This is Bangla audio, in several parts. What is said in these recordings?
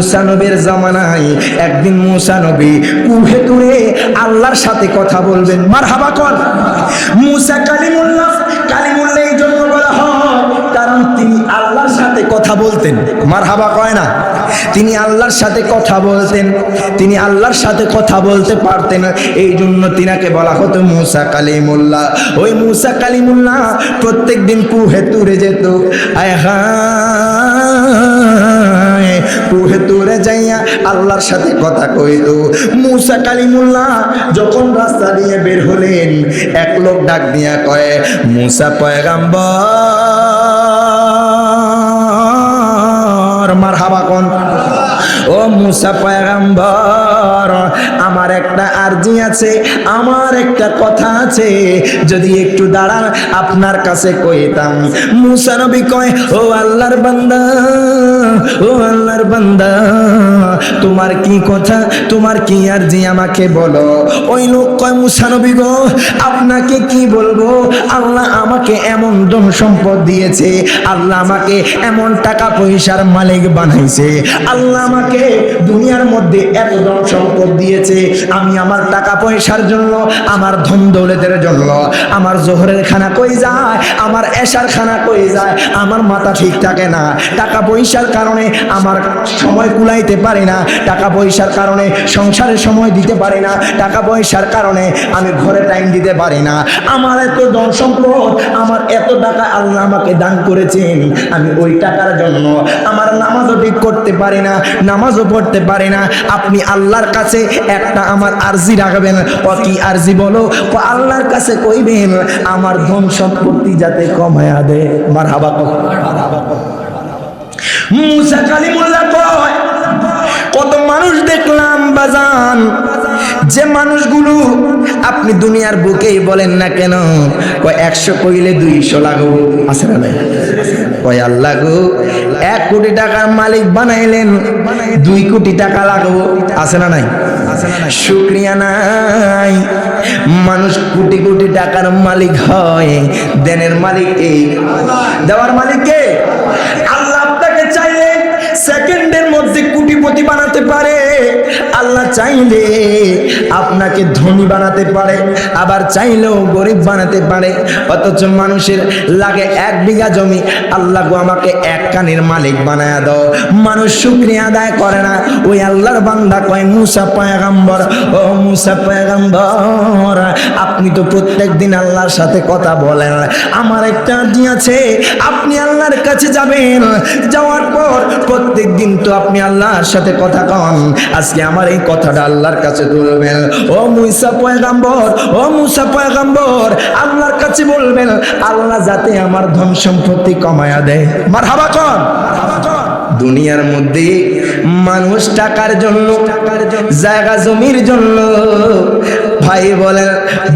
মুসা নবীর জামানায় একদিন মুসা নবী কুহে তুরে আল্লাহর সাথে কথা বলবেন। মারহাবা কর। মুসা কালিমুল্লাহ, কালিমুল্লাহ এই জন্য বলা হয় কারণ তিনি আল্লাহর সাথে কথা বলতেন। মারহাবা কয় না? তিনি আল্লাহর সাথে কথা বলতেন, তিনি আল্লাহর সাথে কথা বলতে পারতেন, এই জন্য তিনাকে বলা হতো মুসা কালিমুল্লাহ। ওই মুসা কালিমুল্লাহ প্রত্যেক দিন কুহে তুরে যেত। আয় হায়, কুহে তুরে যাইয়া আল্লাহর সাথে কথা কইতো। মুসা কালিমুল্লাহ যখন রাস্তা দিয়ে বের হলেন, এক লোক ডাক দিয়া কয়, মুসা পয়গাম্বর। মারহাবা কোন? ও মুসা পয়গাম্বর, আমার একটা আরজি আছে, আমার একটা কথা আছে, যদি একটু দাঁড়ান আপনার কাছে কইতাম। মুসা নবী কয়, ও আল্লাহর বান্দা, ও আল্লাহর বান্দা, তোমার কি কথা, তোমার কি আরজি আমাকে বলো। ওই লোক কয়, মুসা নবী গো, আপনাকে কি বলবো, আল্লাহ আমাকে এমন ধন সম্পদ দিয়েছে, আল্লাহ আমাকে এমন টাকা পয়সার মালিক বানাইছে, আল্লাহ আমাকে দুনিয়ার মধ্যে এত ধন সম্পদ দিয়েছে, আমি আমার টাকা পয়সার জন্য, আমার ধন দৌলতের জন্য আমার জোহরের খানা কই যায়, আমার এশার খানা কই যায়, আমার মাথা ঠিক থাকে না, টাকা পয়সার কারণে আমার সময় কুলাইতে পারি না, টাকা পয়সার কারণে সংসারে সময় দিতে পারি না, টাকা পয়সার কারণে আমি ঘরে টাইম দিতে পারি না, আমার এত ধন সম্পদ, আমার এত টাকা আল্লাহ আমাকে দান করেছেন, আমি ওই টাকার জন্য আমার নামাজও ঠিক করতে পারি না, নামাজও পড়তে পারি না। আপনি আল্লাহর কাছে একটা আমার আরজি রাখবেন। ও কি আরজি বলো? ও আল্লাহর কাছে কইবেন আমার ধন সম্পত্তি যাতে কমায়া দে। মারহাবা কর। মুসা কালিমুল্লাহ কয়, কত মানুষ দেখলাম বাজান, যে মানুষগুলো আপনি দুনিয়ার বুকেই বলেন না কেন, কয় 100 কইলে 200 লাগো, আছে না নাই? কয় আল্লাহ গো, 1 কোটি টাকার মালিক বানাইলেন, 2 কোটি টাকা লাগবো, আছে না নাই? শুকরিয়া নাই। মানুষ কোটি কোটি টাকার মালিক হয়, দেনের মালিক কে? দেওয়ার মালিক কে? আল্লাহ আপনাকে চাইলে সেকেন্ডের মধ্যে কোটিপতি বানাতে পারে, আল্লাহ চাইলে আপনাকে ধনী বানাতে পারে, আবার চাইলেও গরিব বানাতে পারে। অথচ মানুষের লাগে 1 বিঘা জমি, আল্লাহ গো আমাকে 1 কানের মালিক বানায়া দাও, মানুষ শুকরিয়া আদায় করে না। ওই আল্লাহর বান্দা কয়, মুসা পয়গাম্বর, ও মুসা পয়গাম্বর, আপনি তো প্রত্যেক দিন আল্লাহর সাথে কথা বলেন, আমার একটা আরজি আছে, আপনি আল্লাহর কাছে যাবেন, যাওয়ার পর প্রত্যেক দিন তো আপনি আল্লাহর সাথে কথা কন, আজকে আমার এই কথাটা আল্লাহর কাছে তুলবেন। ও মুসা পয়গাম্বর, ও মুসা পয়গাম্বর, আল্লাহর কাছে বলবেন আল্লাহ যাতে আমার ধন সম্পত্তি কমায়া দেয়। মারহাবা কর। দুনিয়ার মধ্যে মানুষ টাকার জন্য, জায়গা জমির জন্য, ভাই বলেন,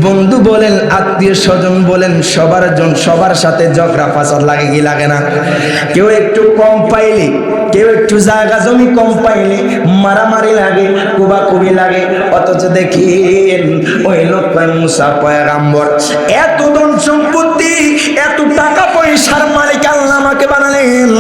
বন্ধু বলেন, আত্মীয় স্বজন বলেন, সবার সাথে ঝগড়া ফাসাদ লাগে কি লাগে না? কেউ একটু কম পাইলে, কেউ একটু জায়গা জমি কম পাইলে মারামারি লাগে, কোবাকুবি লাগে। অথচ দেখেন ওই লোক মুসা পয়গাম্বর, এত ধন সম্পত্তি, এত টাকা পয়সার মালিক আল্লাহ আমাকে বানালেন,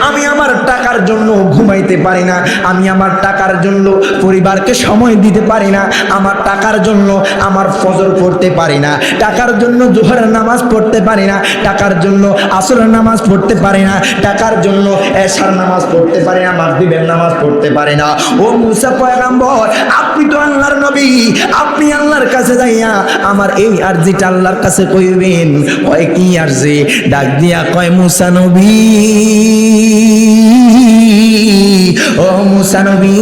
আমি আমার টাকার জন্য ঘুমাইতে পারি না, আমি আমার টাকার জন্য পরিবারকে সময় দিতে পারি না, আমার টাকার জন্য আমার ফজর পড়তে পারি না, টাকার জন্য জোহরের নামাজ পড়তে পারি না, টাকার জন্য আসরের নামাজ পড়তে পারি না, টাকার জন্য এশার নামাজ পড়তে পারি না, মাগরিবের নামাজ পড়তে পারি না। ও মুসা পয়গাম্বর, আপনি তো আল্লাহর নবী, আপনি আল্লাহর কাছে যাইয়া আমার এই আরজিটা আল্লাহর কাছে কইবেন। কয় কি আরজি? ডাক দিয়া কয়, মুসা নবী, ও মুসা নবী,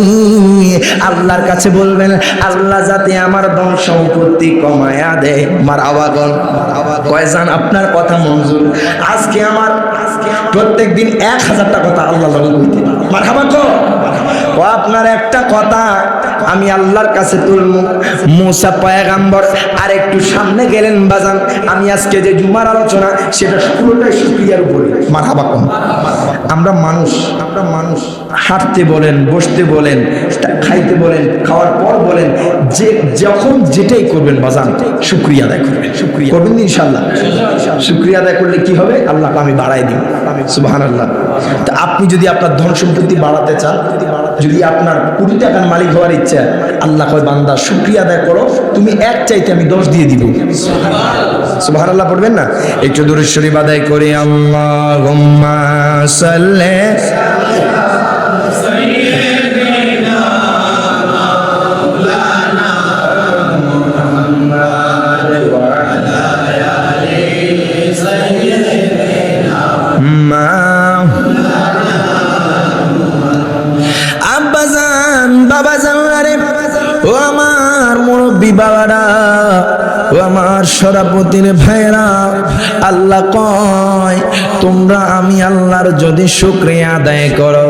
আল্লাহর কাছে বলবেন আল্লাহ যাতে আমার ধন সম্পত্তি কমায়া দেয়। মারহাবা কর। কয় জান আপনার কথা মঞ্জুর, আজকে আমার প্রত্যেক দিন 1000 টাকা কথা আল্লাহ বলতে। মারহাবা কর। ও আপনার একটা কথা আমি আল্লাহর কাছে তুলবো। মুসা পয়গাম্বর আর একটু সামনে গেলেন বাজান, আমি আজকে যে জুমার আলোচনা সেটা পুরোটাই শুকরিয়ার উপরে। মারহাবা কর। আমরা মানুষ হাঁটতে বলেন, বসতে বলেন, খাইতে বলেন, খাওয়ার পর বলেন, যে যখন যেটাই করবেন বাজান শুকরিয়া আদায় করবেন। শুকরিয়া করবেন ইনশাআল্লাহ। শুকরিয়া আদায় করলে কি হবে? আল্লাহকে আমি বাড়াই দিব। সুবহানাল্লাহ। তা আপনি যদি আপনার ধন সম্পত্তি বাড়াতে চান, যদি আপনার কোটি টাকার মালিক হওয়ার ইচ্ছা, আল্লাহ কয় বান্দা শুকরিয়া আদায় করো, তুমি এক চাইতে আমি 10 দিয়ে দিব। সুবহানাল্লাহ পড়বেন না? একটু দুরূদ শরীফ আদায় করি। আল্লাহুম্মা সাল্লি আব্বাজান বাবাজান রে, ও আমার মুরব্বী বাবারা, ও আমার সরাপতির ভাইরা, আল্লাহ কয় তোমরা আমি আল্লাহর যদি শুকরিয়া আদায় করো,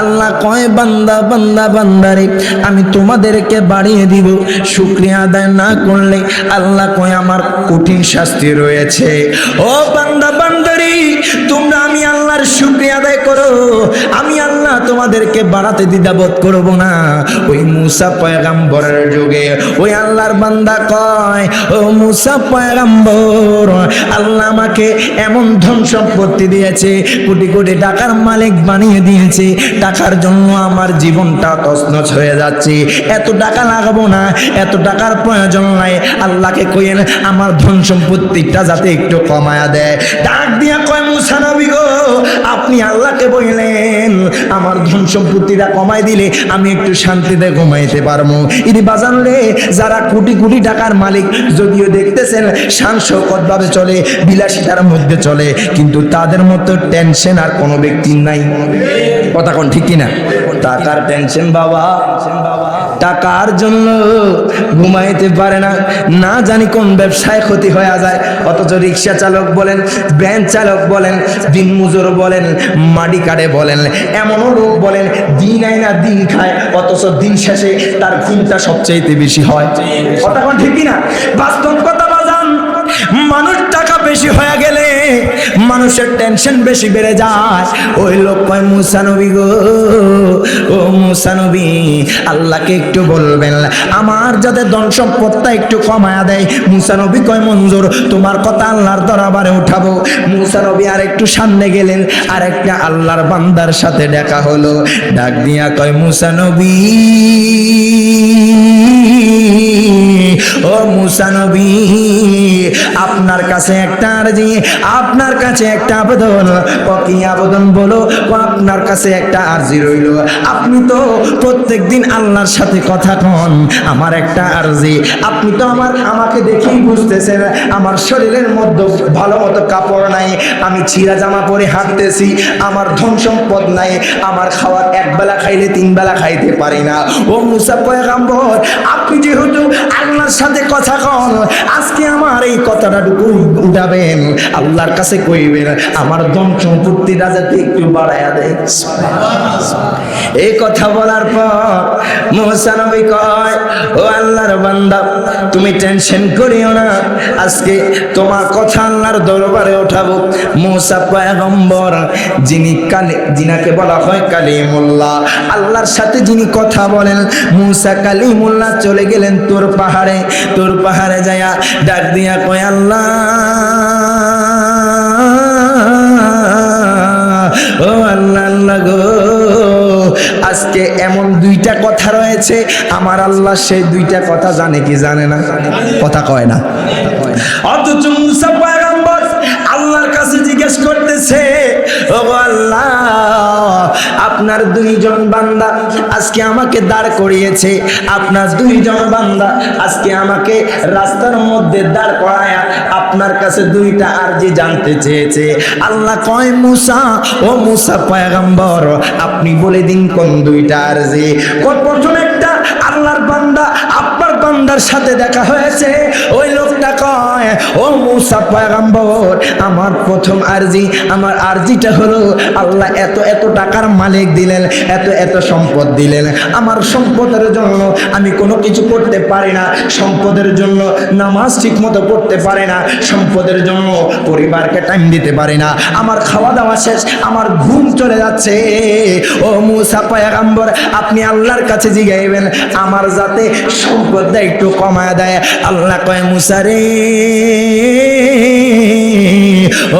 আল্লাহ কয় বান্দা বান্দা বান্দারে আমি তোমাদেরকে বাড়িয়ে দিব। শুকরিয়া আদায় না করলে আল্লাহ কয় আমার কঠিন শাস্তি রয়েছে। ও বান্দা বান্দারি, তোমরা আমি আল্লাহর শুকরিয়া আদায় করো, আমি আল্লাহ তোমাদেরকে বাড়াতে দ্বিধাবোধ করব না। ওই মুসা পয়গম্বরের যুগে ওই আল্লাহর বান্দা কয়, ও মুসা পয়গম্বর, আল্লাহ আমাকে এমন ধন সম্পত্তি দিয়েছে, কোটি কোটি টাকার মালিক বানিয়ে দিয়েছে, টাকার জন্য আমার জীবনটা তছনছ হয়ে যাচ্ছে, এত টাকা লাগাবো না, এত টাকার প্রয়োজন নাই। আল্লাহকে কইেন আমার ধন সম্পত্তিটা যাতে একটু কমায়া দেয়। ডাক দিয়া কয় মুসা নবী গো, আপনি আল্লাহকে বললেন আমার ধন সম্পত্তিটা কমাই দিলে আমি একটু শান্তিতে ঘুমাইতে পারবো। ইনি বাজান রে, যারা কোটি কোটি টাকার মালিক, যদিও দেখতেছেন শান শৌকত ভাবে চলে, বিলাসিতার মধ্যে চলে, কিন্তু তাদের মতো টেনশন আর কোনো ব্যক্তির নাই। কথা কোন ঠিক কিনা? টাকার টেনশন বাবা, টাকার জন্য ঘুমাইতে পারে না, না জানি কোন ব্যবসায় ক্ষতি হয়ে যায়। অথচ রিক্সা চালক বলেন, ভ্যান চালক বলেন, দিনমজুর বলেন, মাটি কাটে বলেন, এমনও লোক বলেন দিন আয় না দিন খায়, অথচ দিন শেষে তার ঘুমটা সবচেয়ে বেশি হয়। কথা কোন ঠিক কিনা? বাস্তব কথা বাজান, মানুষ টাকা বেশি হয়ে গেলে মানুষের টেনশন বেশি বেড়ে যায়। ওই লোক কয় মুসা নবী গো, ও মুসা নবী, আল্লাহকে একটু বলবেন আমার যাতে ধন সম্পদটা একটু কমায়া দেয়। মুসা নবী কয় মঞ্জুর, তোমার কথা আল্লাহর দরবারে উঠাবো। মুসা নবী আর একটু সামনে গেলেন, আর একটা আল্লাহর বান্দার সাথে দেখা হলো। ডাক দিয়া কয় মুসা নবী, ও মুসা নবী, আপনার কাছে একটা আরজি, আপনার কাছে একটা আবেদন। কি আবেদন বলো? আপনার কাছে একটা আরজি রইল। আপনি তো প্রত্যেকদিন আল্লাহর সাথে কথা কন, আমার একটা আরজি, আপনি তো আমাকে দেখেই বুঝতেছেন আমার শরীরের মধ্যে ভালো মতো কাপড় নাই, আমি ছিঁড়া জামা পরে হাঁটতেছি, আমার ধন সম্পদ নাই, আমার খাওয়ার একবেলা খাইলে 3 বেলা খাইতে পারি না। ও মুসা পয়গম্বর, আপনি যেহেতু আল্লাহর সাথে কথা কন, আজকে আমার এই কথাটা উঠাবেন, আল্লাহর কাছে কইবেন আমার ধন সম্পত্তিটা যাতে একটু বাড়ায়া দেয়। এই কথা বলার পর মুসা নবী কয়, ও আল্লাহর বান্দা, তুমি টেনশন করিও না, আজকে তোমার কথা আল্লাহর দরবারে ওঠাবো। মুসা পয়গম্বর, যিনাকে বলা হয় কালিমুল্লাহ, আল্লাহর সাথে যিনি কথা বলেন, মুসা কালিমুল্লাহ চলে গেলেন তোর পাহাড়ে। তোর পাহাড়ে যায়া ডাক দিয়া কয়, আল্লাহ, ও আল্লাহ, আল্লাহ গো, আজকে এমন 2টা কথা রয়েছে, আমার আল্লাহ সেই 2টা কথা জানে কি জানে না? কথা কয় না। অথচ মুসা পয়গম্বর আল্লাহর কাছে জিজ্ঞেস করতেছে, ও আল্লাহ, আপনার 2জন বান্দা আজকে আমাকে দাঁড় করিয়েছে, আপনার 2জন বান্দা আজকে আমাকে রাস্তার মধ্যে দাঁড় করায়া আপনার কাছে 2টা আরজি জানতে চেয়েছে। আল্লাহ কয়, মুসা, ও মুসা পয়গম্বর, আপনি বলে দিন কোন 2টা আরজি। প্রথম একটা আল্লাহর বান্দা আপনার বান্দার সাথে দেখা হয়েছে, ওই লোকটা কয়, ও মুসা পয়গম্বর, আমার প্রথম আরজি, আমার আরজিটা হলো আল্লাহ এত এত টাকার মালিক দিলেন, এত এত সম্পদ দিলেন, আমার সম্পদের জন্য আমি কোনো কিছু করতে পারি না, সম্পদের জন্য নামাজ ঠিক মতো পড়তে পারি না, সম্পদের জন্য পরিবারকে টাইম দিতে পারি না, আমার খাওয়া দাওয়া শেষ, আমার ঘুম চলে যাচ্ছে। ও মুসা পয়গম্বর, আপনি আল্লাহর কাছে জিগাইবেন আমার যাতে সম্পদটা একটু কমায় দেয়। আল্লাহ কয়, মুসা রে,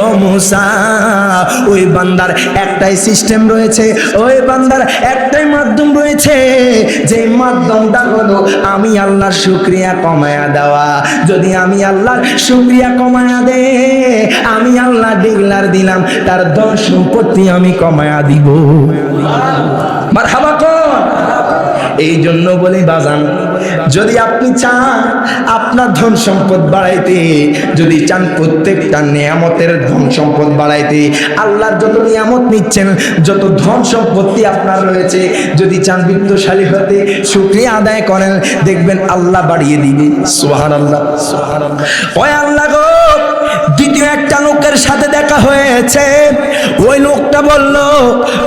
ও মুসা, ওই বান্দার একটাই সিস্টেম রয়েছে, ওই বান্দার একটাই মাধ্যম রয়েছে, যে মাধ্যমটা হলো আমি আল্লাহর শুকরিয়া কমায়া দেওয়া। যদি আমি আল্লাহর শুকরিয়া কমায়া দে, আমি আল্লাহ ডিগলার দিলাম তার ধন সম্পত্তি আমি কমায়া দিব। মারহাবা কোন? এই জন্য বলি বাজান, যদি আপনি চান আপনার ধন সম্পদ বাড়াইতে, যদি চান প্রত্যেকটা নিয়ামতের ধন সম্পদ বাড়াইতে, আল্লাহর যত নিয়ামত নিচ্ছেন, যত ধন সম্পত্তি আপনার রয়েছে, যদি চান বিত্তশালী হতে, শুকরিয়া আদায় করেন, দেখবেন আল্লাহ বাড়িয়ে দিবে। সুবহানাল্লাহ, সুবহানাল্লাহ। ওই আল্লাহ গো, দ্বিতীয় একটা লোকের সাথে দেখা হয়েছে। ওই লোকটা বলল,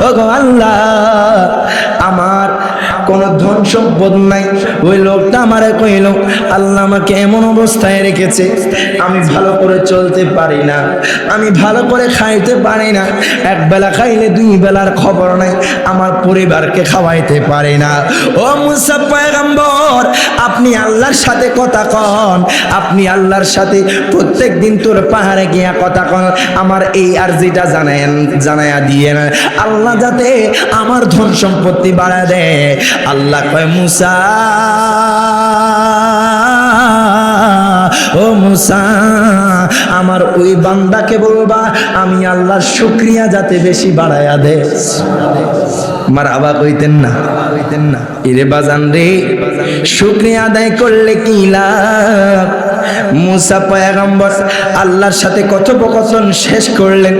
ওগো আল্লাহ, আমার কোনো ধন সম্পদ নাই। ওই লোকটা আমারে কইল, আল্লাহ আমাকে এমন অবস্থায় রেখেছে, আমি ভালো করে চলতে পারি না, আমি ভালো করে খাইতে পারি না, এক বেলা খাইলে দুই বেলার খবর নাই, আমার পরিবারকে খাওয়াইতে পারি না। ও মুসা পয়গম্বর, আপনি আল্লাহর সাথে কথা কন, আপনি আল্লাহর সাথে প্রত্যেক দিন তোর পাহাড়ে গিয়া কথা কন, আমার এই আরজিটা জানায়া দিয়ে না, আল্লাহ যাতে আমার ধন সম্পত্তি বাড়া দেয়। আল্লাহ কয়, মুসা, ও মুসা, আমার ওই বান্দাকে বলবা আমি আল্লাহর শুকরিয়া যাতে বেশি বাড়ায়া দে। মারহাবা কইতেন না, কইতেন না? এরে বাজান রে, শুকরিয়া আদায় করলে কি লাভ? মুসা পয়গম্বর আল্লাহর সাথে কথোপকথন শেষ করলেন,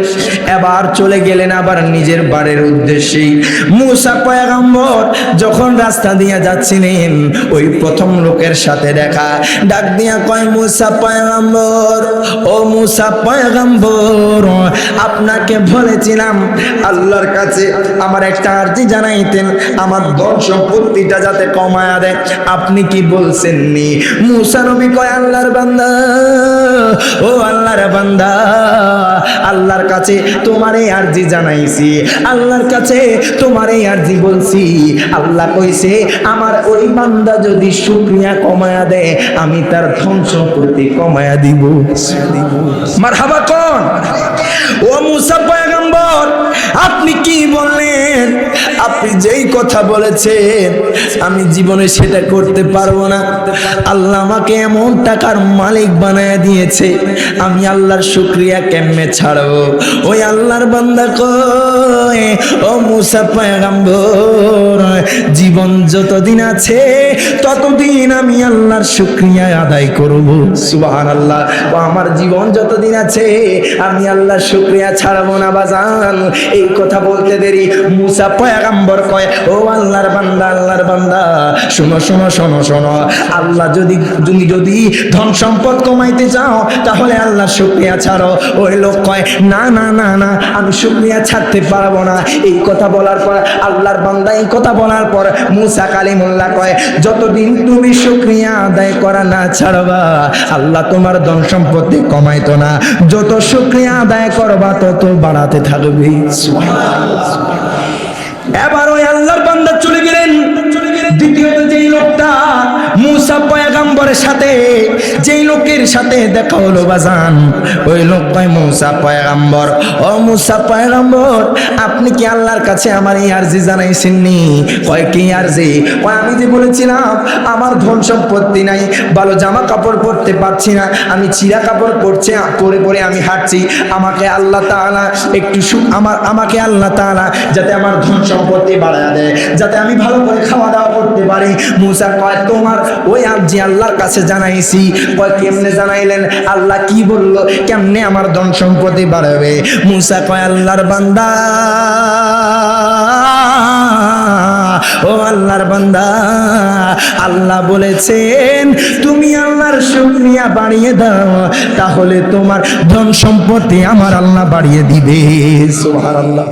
এবার চলে গেলেন আবার নিজের বাড়ির উদ্দেশ্যে। মুসা পয়গম্বর যখন রাস্তা দিয়ে যাচ্ছিলেন, ওই প্রথম লোকের সাথে দেখা, ডাক দিয়া কয়, মুসা পয়গম্বর, ও মুসা পয়গম্বর, আপনাকে বলেছিলাম আল্লাহর কাছে আমার একটা আরজি জানাইতেন, আমার ধন সম্পত্তিটা যাতে কমায়া দেয়, আপনি কি বলছেন নি? মুসা নবী কয়, আল্লাহর বান্দা, ও আল্লাহর বান্দা, আল্লাহর কাছে তোমার এই আরজি জানাইছি, আল্লাহর কাছে তোমার এই আরজি বলছি। আল্লাহ কইছে আমার ওই বান্দা যদি শুকরিয়া কমায়া দেয়, আমি তার ধন সম্পত্তি কমায়া দিব। মারহাবা কোন? ও মুসা পয়গম্বর, আপনি কি বললেন? আপনি যেই কথা বলেছেন আমি জীবনে সেটা করতে পারবো না। আল্লাহ আমাকে এমন টাকার মালিক বানায় দিয়েছে, আমি আল্লাহর শুকরিয়া কেমনে ছাড়বো? ওই আল্লাহর বান্দা কয়, ও মুসা পয়গম্বর, জীবন যতদিন আছে ততদিন আমি আল্লাহর শুকরিয়া আদায় করব। সুবহানাল্লাহ। ও আমার জীবন যতদিন আছে আমি আল্লাহর শুকরিয়া ছাড়বো না বাজান। এই কথা বলতে দেরি মুসা পয়গম্বর কয়, ও আল্লাহর বান্দা, আল্লাহর বান্দা, শোনো শোনো শোনো শোনো, আল্লাহ তুমি যদি ধন সম্পদ কমাইতে চাও তাহলে আল্লাহর শুকরিয়া ছাড়ো। ওই লোক কয়, না না না না, আমি শুকরিয়া ছাড়তে পারবো না। এই কথা বলার পর আল্লাহর বান্দা এই কথা বলার পর মুসা কালিমুল্লাহ কয়, যতদিন তুমি শুকরিয়া আদায় করা না ছাড়বা আল্লাহ তোমার ধন সম্পত্তি কমাইতো না, যত শুকরিয়া আদায় করবা তত বাড়াতে থাকবে। এবার ওই আল্লাহর বান্দা চলে গেলেন। দ্বিতীয়ত যেই লোকটা মুসা পয়গম্বরের সাথে, যেই লোকের সাথে দেখা হলো বাজান, ওই লোক কয়, মুসা পয়গম্বর, ও মুসা পয়গম্বর, আপনি কি আল্লাহর কাছে আমার এই আরজি জানাইছেননি? কয়, কি আরজি? কয়, আমি যে বলেছিলাম আমার ধন সম্পত্তি নাই, ভালো জামা কাপড় পরতে পারছি না, আমি চিরা কাপড় পরে পরে আমি হাঁটছি, আমাকে আল্লাহ তাআলা একটু আমাকে আল্লাহ তাআলা যাতে আমার ধন সম্পত্তি বাড়ায় দেয়, যাতে আমি ভালো করে খাওয়া দাওয়া করতে পারি। মুসা কয়, তোমার ওই আরজি আল্লাহর কাছে জানাইছি। কয়, কেমনে জানাইলেন? আল্লাহ কি বললো? কেমনে আমার ধন সম্পত্তি বাড়াবে? মুসা কয়, আল্লাহর বান্দা, ও আল্লাহর বান্দা, আল্লাহ বলেছেন তুমি আল্লাহর শুকরিয়া বাড়িয়ে দাও, তাহলে তোমার ধন সম্পত্তি আমার আল্লাহ বাড়িয়ে দিবে। সুবহানাল্লাহ।